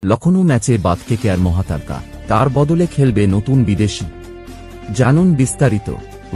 লখনৌ ম্যাচে বাদ কেকেআর মহাতারকা, তার বদলে খেলবে নতুন বিদেশি। জানুন বিস্তারিত।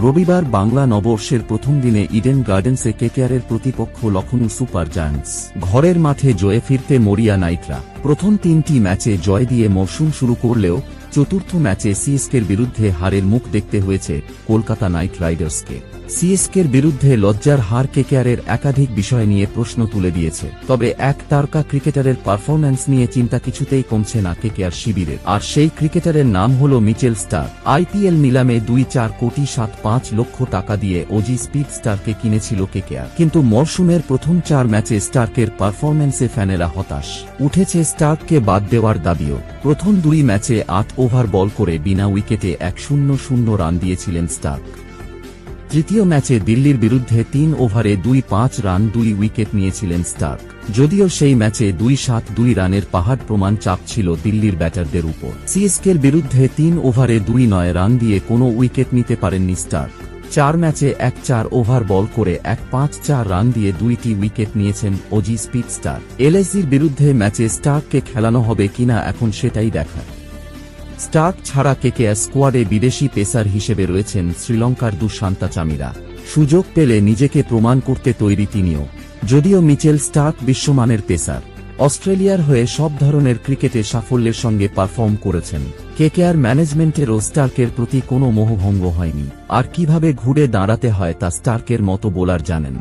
রবিবার বাংলা নববর্ষের প্রথম দিনে ইডেন গার্ডেন্সে কেকেআরের প্রতিপক্ষ লখনৌ সুপার জায়ান্টস। ঘরের মাঠে জয়ে ফিরতে মরিয়া নাইটরা। প্রথম 3টি ম্যাচে জয় দিয়ে মরশুম শুরু করলেও চতুর্থ ম্যাচে সিএসকের বিরুদ্ধে হারের মুখ দেখতে হয়েছে কলকাতা নাইট রাইডার্সকে। সিএসকের বিরুদ্ধে লজ্জার হার কেকেআরের একাধিক বিষয় নিয়ে প্রশ্ন তুলে দিয়েছে। তবে এক তারকা ক্রিকেটারের পারফরম্যান্স নিয়ে চিন্তা কিছুতেই কমছে না কেকেআর শিবিরের। আর সেই ক্রিকেটারের নাম হল মিচেল স্টার্ক। আইপিএল নিলামে 2.4 লক্ষ টাকা দিয়ে ওজি স্পিড স্টারকে কিনেছিল কেকেআর। কিন্তু মরশুমের প্রথম 4 ম্যাচে স্টার্কের পারফরম্যান্সে ফ্যানেরা হতাশ। উঠেছে স্টার্ককে বাদ দেওয়ার দাবিও। প্রথম 2 ম্যাচে 8 ওভার বল করে বিনা উইকেটে 100 রান দিয়েছিলেন স্টার্ক। তৃতীয় ম্যাচে দিল্লির বিরুদ্ধে 3 ওভারে 2-5 রান 2 উইকেট নিয়েছিলেন স্টার্ক। যদিও সেই ম্যাচে 2-7 রানের পাহাড় প্রমাণ চাপ ছিল দিল্লির ব্যাটারদের উপর। সিএসকের বিরুদ্ধে 3 ওভারে 2-9 রান দিয়ে কোনো উইকেট নিতে পারেননি স্টার্ক। 4 ম্যাচে 1-4 ওভার বল করে 1-5-4 রান দিয়ে 2টি উইকেট নিয়েছেন ওজি স্পিড স্টার। এলএসজির বিরুদ্ধে ম্যাচে স্টার্ককে খেলানো হবে কিনা এখন সেটাই দেখার। স্টার্ক ছাড়া কেকেআর স্কোয়াডে বিদেশি পেসার হিসেবে রয়েছেন শ্রীলঙ্কার দুশান্তা চামিরা। সুযোগ পেলে নিজেকে প্রমাণ করতে তৈরি তিনিও। যদিও মিচেল স্টার্ক বিশ্বমানের পেসার, অস্ট্রেলিয়ার হয়ে সব ধরনের ক্রিকেটে সাফল্যের সঙ্গে পারফর্ম করেছেন। কেকেআর ম্যানেজমেন্টেরও স্টার্কের প্রতি কোনো মোহভঙ্গ হয়নি। আর কিভাবে ঘুরে দাঁড়াতে হয় তা স্টার্কের মতো বোলার জানেন।